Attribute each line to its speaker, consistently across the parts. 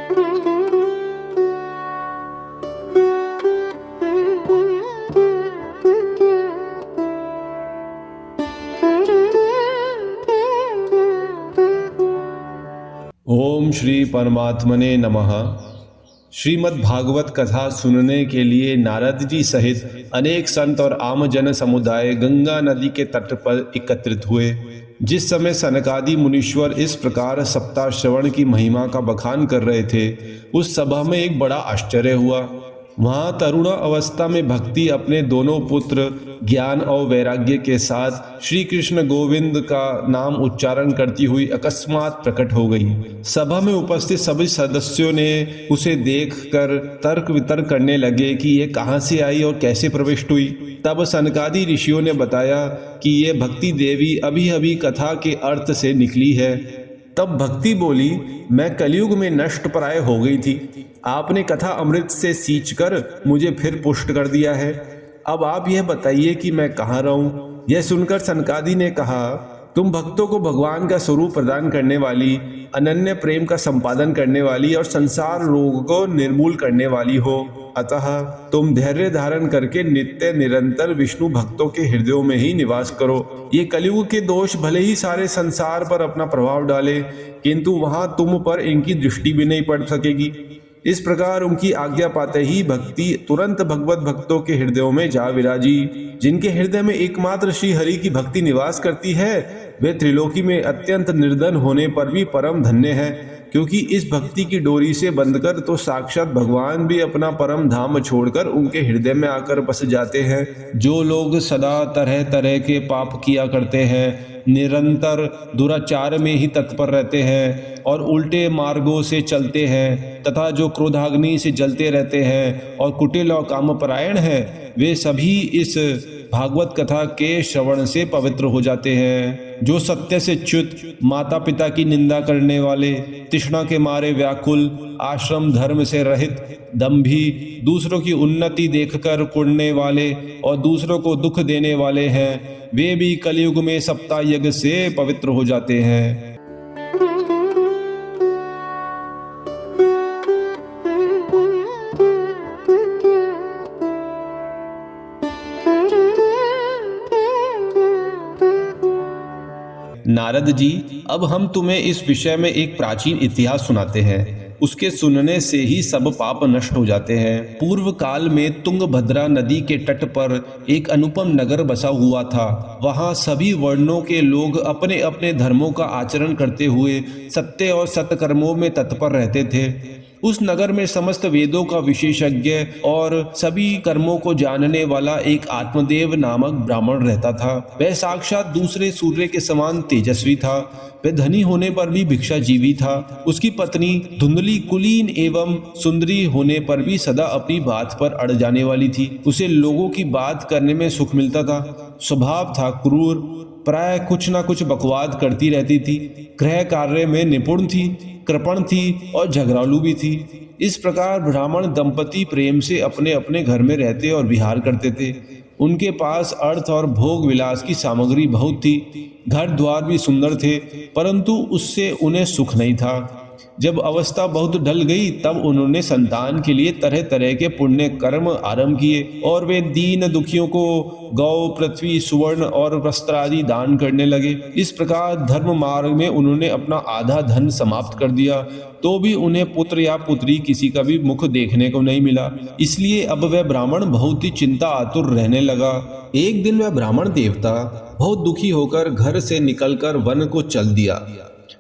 Speaker 1: ओम श्री परमात्मने नमः। श्रीमद् भागवत कथा सुनने के लिए नारद जी सहित अनेक संत और आमजन समुदाय गंगा नदी के तट पर एकत्रित हुए। जिस समय सनकादि मुनीश्वर इस प्रकार सप्ताह श्रवण की महिमा का बखान कर रहे थे, उस सभा में एक बड़ा आश्चर्य हुआ। वहां तरुण अवस्था में भक्ति अपने दोनों पुत्र ज्ञान और वैराग्य के साथ श्री कृष्ण गोविंद का नाम उच्चारण करती हुई अकस्मात प्रकट हो गई। सभा में उपस्थित सभी सदस्यों ने उसे देखकर तर्क वितर्क करने लगे कि ये कहां से आई और कैसे प्रविष्ट हुई। तब सनकादि ऋषियों ने बताया कि ये भक्ति देवी अभी अभी कथा के अर्थ से निकली है। तब भक्ति बोली, मैं कलयुग में नष्ट प्राय हो गई थी। आपने कथा अमृत से सींचकर मुझे फिर पुष्ट कर दिया है। अब आप यह बताइए कि मैं कहाँ रहूं। यह सुनकर सनकादि ने कहा, तुम भक्तों को भगवान का स्वरूप प्रदान करने वाली, अनन्य प्रेम का संपादन करने वाली और संसार रोग को निर्मूल करने वाली हो। अतः तुम धैर्य धारण करके नित्य निरंतर विष्णु भक्तों के हृदयों में ही निवास करो। ये कलयुग के दोष भले ही सारे संसार पर अपना प्रभाव डाले, किंतु वहां तुम पर इनकी दृष्टि भी नहीं पड़ सकेगी। इस प्रकार उनकी आज्ञा पाते ही भक्ति तुरंत भगवत भक्तों के हृदयों में जा विराजी। जिनके हृदय में एकमात्र श्री हरि की भक्ति निवास करती है, वे त्रिलोकी में अत्यंत निर्धन होने पर भी परम धन्य है, क्योंकि इस भक्ति की डोरी से बंधकर तो साक्षात भगवान भी अपना परम धाम छोड़कर उनके हृदय में आकर बस जाते हैं। जो लोग सदा तरह तरह के पाप किया करते हैं, निरंतर दुराचार में ही तत्पर रहते हैं और उल्टे मार्गों से चलते हैं, तथा जो क्रोधाग्नि से जलते रहते हैं और कुटिल और कामपरायण हैं, वे सभी इस भागवत कथा के श्रवण से पवित्र हो जाते हैं। जो सत्य से च्युत, माता पिता की निंदा करने वाले, तृष्णा के मारे व्याकुल, आश्रम धर्म से रहित, दंभी, दूसरों की उन्नति देखकर कुढ़ने वाले और दूसरों को दुख देने वाले हैं, वे भी कलयुग में सप्ताह यज्ञ से पवित्र हो जाते हैं। नारद जी, अब हम तुम्हें इस विषय में एक प्राचीन इतिहास सुनाते हैं। उसके सुनने से ही सब पाप नष्ट हो जाते हैं। पूर्व काल में तुंगभद्रा नदी के तट पर एक अनुपम नगर बसा हुआ था। वहां सभी वर्णों के लोग अपने अपने धर्मों का आचरण करते हुए सत्य और सत्कर्मों में तत्पर रहते थे। उस नगर में समस्त वेदों का विशेषज्ञ और सभी कर्मों को जानने वाला एक आत्मदेव नामक ब्राह्मण रहता था। वह साक्षात दूसरे सूर्य के समान तेजस्वी था। वह धनी होने पर भी भिक्षाजीवी था। उसकी पत्नी धुंधली, कुलीन एवं सुंदरी होने पर भी सदा अपनी बात पर अड़ जाने वाली थी। उसे लोगों की बात करने में सुख मिलता था। स्वभाव था क्रूर, प्राय कुछ ना कुछ बकवाद करती रहती थी। गृह कार्य में निपुण थी, कृपण थी और झगड़ालू भी थी। इस प्रकार ब्राह्मण दंपति प्रेम से अपने अपने घर में रहते और विहार करते थे। उनके पास अर्थ और भोग विलास की सामग्री बहुत थी। घर द्वार भी सुंदर थे, परंतु उससे उन्हें सुख नहीं था। जब अवस्था बहुत ढल गई, तब उन्होंने संतान के लिए तरह तरह के पुण्य कर्म आरंभ किए और वे दीन दुखियों को गौ, पृथ्वी, सुवर्ण और वस्त्र आदि दान करने लगे। इस प्रकार धर्म मार्ग में उन्होंने अपना आधा धन समाप्त कर दिया, तो भी उन्हें पुत्र या पुत्री किसी का भी मुख देखने को नहीं मिला। इसलिए अब वह ब्राह्मण बहुत ही चिंता आतुर रहने लगा। एक दिन वह ब्राह्मण देवता बहुत दुखी होकर घर से निकलकर वन को चल दिया।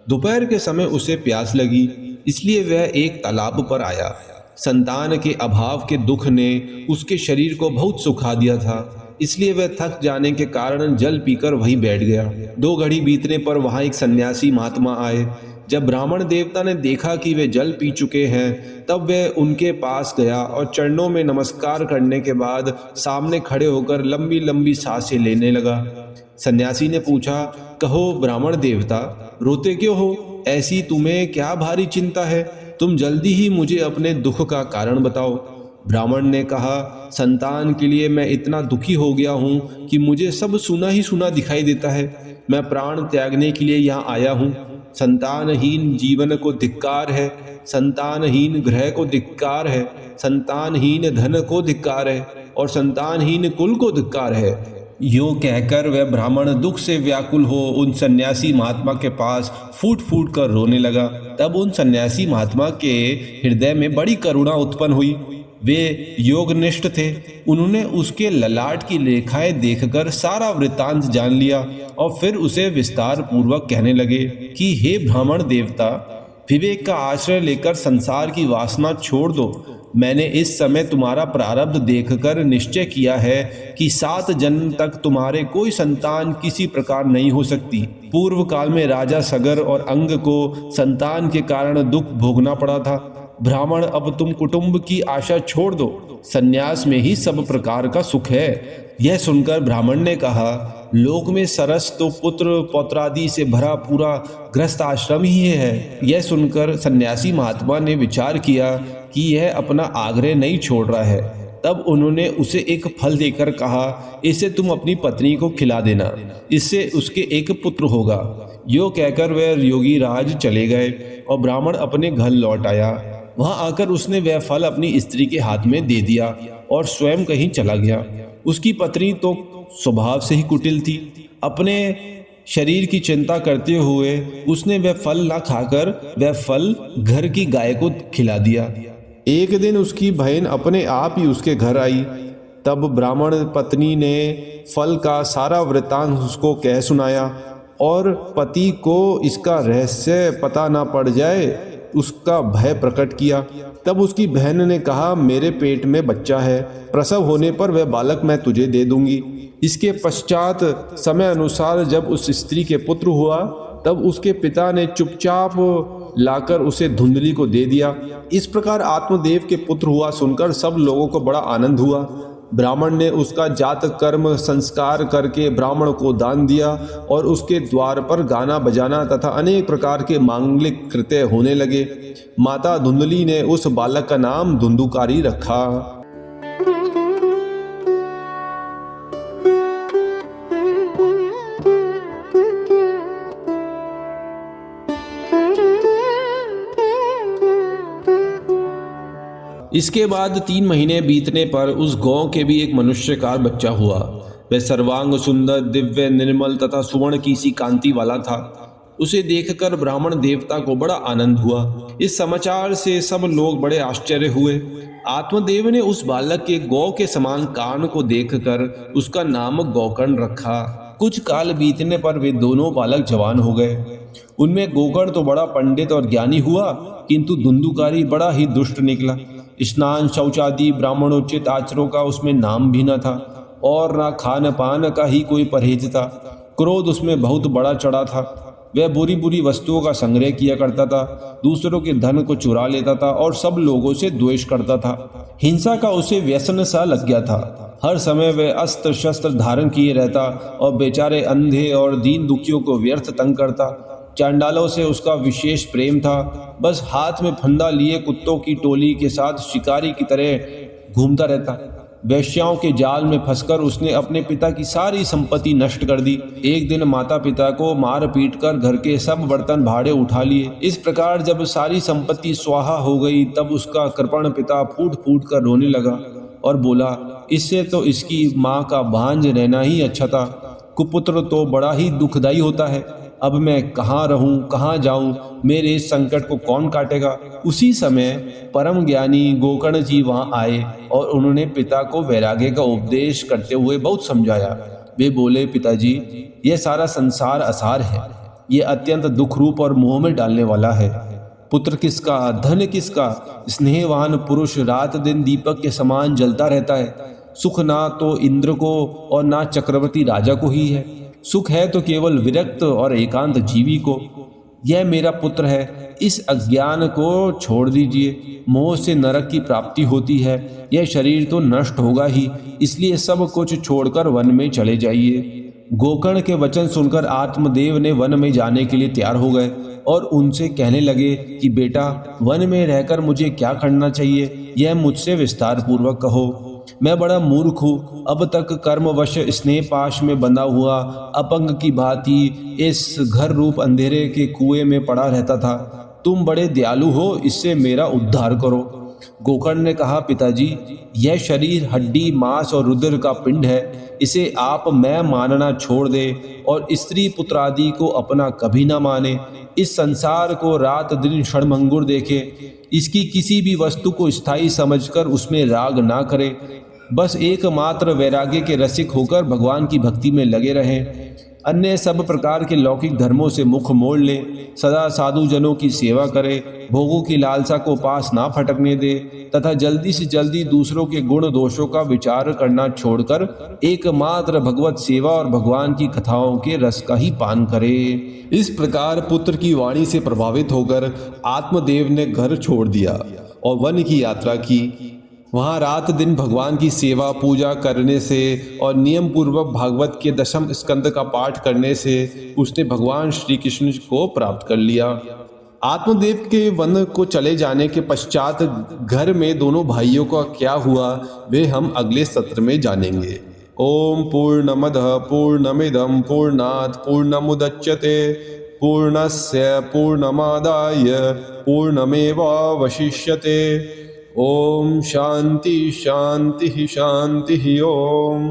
Speaker 1: दोपहर के समय उसे प्यास लगी, इसलिए वह एक तालाब पर आया। संतान के अभाव के दुख ने उसके शरीर को बहुत सुखा दिया था, इसलिए वह थक जाने के कारण जल पीकर वहीं बैठ गया। 2 घड़ी बीतने पर वहां एक सन्यासी महात्मा आए। जब ब्राह्मण देवता ने देखा कि वे जल पी चुके हैं, तब वह उनके पास गया और चरणों में नमस्कार करने के बाद सामने खड़े होकर लंबी लंबी सांसें लेने लगा। सन्यासी ने पूछा, कहो ब्राह्मण देवता, रोते क्यों हो? ऐसी तुम्हें क्या भारी चिंता है? तुम जल्दी ही मुझे अपने दुख का कारण बताओ। ब्राह्मण ने कहा, संतान के लिए मैं इतना दुखी हो गया हूँ कि मुझे सब सुना ही सुना दिखाई देता है। मैं प्राण त्यागने के लिए यहाँ आया हूँ। संतानहीन जीवन को धिक्कार है, संतानहीन गृह को धिक्कार है, संतानहीन धन को धिक्कार है और संतानहीन कुल को धिक्कार है। यूं कहकर वह ब्राह्मण दुख से व्याकुल हो उन सन्यासी महात्मा के पास फूट फूट कर रोने लगा। तब उन सन्यासी महात्मा के हृदय में बड़ी करुणा उत्पन्न हुई। वे योगनिष्ठ थे। उन्होंने उसके ललाट की रेखाएं देखकर सारा वृत्तांत जान लिया और फिर उसे विस्तार पूर्वक कहने लगे कि हे ब्राह्मण देवता, विवेक का आश्रय लेकर संसार की वासना छोड़ दो। मैंने इस समय तुम्हारा प्रारब्ध देखकर निश्चय किया है कि 7 जन्म तक तुम्हारे कोई संतान किसी प्रकार नहीं हो सकती। पूर्व काल में राजा सगर और अंग को संतान के कारण दुख भोगना पड़ा था। ब्राह्मण, अब तुम कुटुंब की आशा छोड़ दो, संन्यास में ही सब प्रकार का सुख है। यह सुनकर ब्राह्मण ने कहा, लोक में सरस तो पुत्र पौत्रादि से भरा पूरा गृहस्थ आश्रम ही है। यह सुनकर सन्यासी महात्मा ने विचार किया कि यह अपना आग्रह नहीं छोड़ रहा है। तब उन्होंने उसे एक फल देकर कहा, इसे तुम अपनी पत्नी को खिला देना, इससे उसके एक पुत्र होगा। यो कहकर वह योगी राज चले गए और ब्राह्मण अपने घर लौट आया। वहां आकर उसने वह फल अपनी स्त्री के हाथ में दे दिया और स्वयं कहीं चला गया। उसकी पत्नी तो स्वभाव से ही कुटिल थी। अपने शरीर की चिंता करते हुए उसने वह फल ना खाकर वह फल घर की गाय को खिला दिया। एक दिन उसकी बहन अपने आप ही उसके घर आई। तब ब्राह्मण पत्नी ने फल का सारा वृत्तांत उसको कह सुनाया और पति को इसका रहस्य पता ना पड़ जाए उसका भय प्रकट किया। तब उसकी बहन ने कहा, मेरे पेट में बच्चा है, प्रसव होने पर वह बालक मैं तुझे दे दूंगी। इसके पश्चात समय अनुसार जब उस स्त्री के पुत्र हुआ तब उसके पिता ने चुपचाप लाकर उसे धुंधली को दे दिया। इस प्रकार आत्मदेव के पुत्र हुआ सुनकर सब लोगों को बड़ा आनंद हुआ। ब्राह्मण ने उसका जात कर्म संस्कार करके ब्राह्मण को दान दिया और उसके द्वार पर गाना बजाना तथा अनेक प्रकार के मांगलिक कृत्य होने लगे। माता धुंधली ने उस बालक का नाम धुंधुकारी रखा। इसके बाद 3 महीने बीतने पर उस गांव के भी एक मनुष्य का बच्चा हुआ। वह सर्वांग सुंदर, दिव्य, निर्मल तथा सुवर्ण की सी कांति वाला था। उसे देखकर ब्राह्मण देवता को बड़ा आनंद हुआ। इस समाचार से सब लोग बड़े आश्चर्य हुए। आत्मदेव ने उस बालक के गौ के समान कान को देखकर उसका नाम गोकर्ण रखा। कुछ काल बीतने पर वे दोनों बालक जवान हो गए। उनमें गोकर्ण तो बड़ा पंडित और ज्ञानी हुआ, किंतु धुंधुकारी बड़ा ही दुष्ट निकला। स्नान शौचादि ब्राह्मणोचित आचरों का उसमें नाम भी न था और ना खान पान का ही कोई परहेज था। क्रोध उसमें बहुत बड़ा चढ़ा था। वह बुरी बुरी वस्तुओं का संग्रह किया करता था, दूसरों के धन को चुरा लेता था और सब लोगों से द्वेष करता था। हिंसा का उसे व्यसन सा लग गया था। हर समय वह अस्त्र शस्त्र धारण किए रहता और बेचारे अंधे और दीन दुखियों को व्यर्थ तंग करता। चांडालों से उसका विशेष प्रेम था। बस हाथ में फंदा लिए कुत्तों की टोली के साथ शिकारी की तरह घूमता रहता। वैश्याओं के जाल में फंसकर उसने अपने पिता की सारी संपत्ति नष्ट कर दी। एक दिन माता पिता को मार पीट कर घर के सब बर्तन भाड़े उठा लिए। इस प्रकार जब सारी संपत्ति स्वाहा हो गई तब उसका कृपण पिता फूट फूट कर रोने लगा और बोला, इससे तो इसकी माँ का भांज रहना ही अच्छा था। कुपुत्र तो बड़ा ही दुखदायी होता है। अब मैं कहाँ रहूं, कहाँ जाऊं, मेरे इस संकट को कौन काटेगा। उसी समय परम ज्ञानी गोकर्ण जी वहां आए और उन्होंने पिता को वैराग्य का उपदेश करते हुए बहुत समझाया। वे बोले, पिताजी, यह सारा संसार असार है, ये अत्यंत दुख रूप और मोह में डालने वाला है। पुत्र किसका, धन किसका, स्नेहवान पुरुष रात दिन दीपक के समान जलता रहता है। सुख ना तो इंद्र को और ना चक्रवर्ती राजा को ही है। सुख है तो केवल विरक्त और एकांत जीवी को। यह मेरा पुत्र है, इस अज्ञान को छोड़ दीजिए। मोह से नरक की प्राप्ति होती है। यह शरीर तो नष्ट होगा ही, इसलिए सब कुछ छोड़कर वन में चले जाइए। गोकर्ण के वचन सुनकर आत्मदेव ने वन में जाने के लिए तैयार हो गए और उनसे कहने लगे कि बेटा, वन में रहकर मुझे क्या करना चाहिए, यह मुझसे विस्तार पूर्वक कहो। मैं बड़ा मूर्ख हूँ। अब तक कर्मवश स्नेह पाश में बंधा हुआ अपंग की भांति इस घर रूप अंधेरे के कुएं में पड़ा रहता था। तुम बड़े दयालु हो, इससे मेरा उद्धार करो। गोकर्ण ने कहा, पिताजी, यह शरीर हड्डी मांस और रुधिर का पिंड है। इसे आप मैं मानना छोड़ दे और स्त्री पुत्र आदि को अपना कभी न माने। इस संसार को रात दिन क्षणभंगुर देखे। इसकी किसी भी वस्तु को स्थायी समझकर उसमें राग ना करे। बस एकमात्र वैराग्य के रसिक होकर भगवान की भक्ति में लगे रहें। अन्य सब प्रकार के लौकिक धर्मों से मुख मोड़ ले। सदा साधु जनों की सेवा करे। भोगों की लालसा को पास ना फटकने दे तथा जल्दी से जल्दी दूसरों के गुण दोषों का विचार करना छोड़कर एकमात्र भगवत सेवा और भगवान की कथाओं के रस का ही पान करे। इस प्रकार पुत्र की वाणी से प्रभावित होकर आत्मदेव ने घर छोड़ दिया और वन की यात्रा की। वहाँ रात दिन भगवान की सेवा पूजा करने से और नियम पूर्वक भागवत के 10वें स्कंद का पाठ करने से उसने भगवान श्री कृष्ण को प्राप्त कर लिया। आत्मदेव के वन को चले जाने के पश्चात घर में दोनों भाइयों का क्या हुआ वे हम अगले सत्र में जानेंगे। ओम पूर्णमदः पूर्णमिदं पूर्णात् पूर्णमुदच्यते पूर्णस्य पूर्णमादाय पूर्णमेवावशिष्यते। ओम शांति शांति शांति ओम।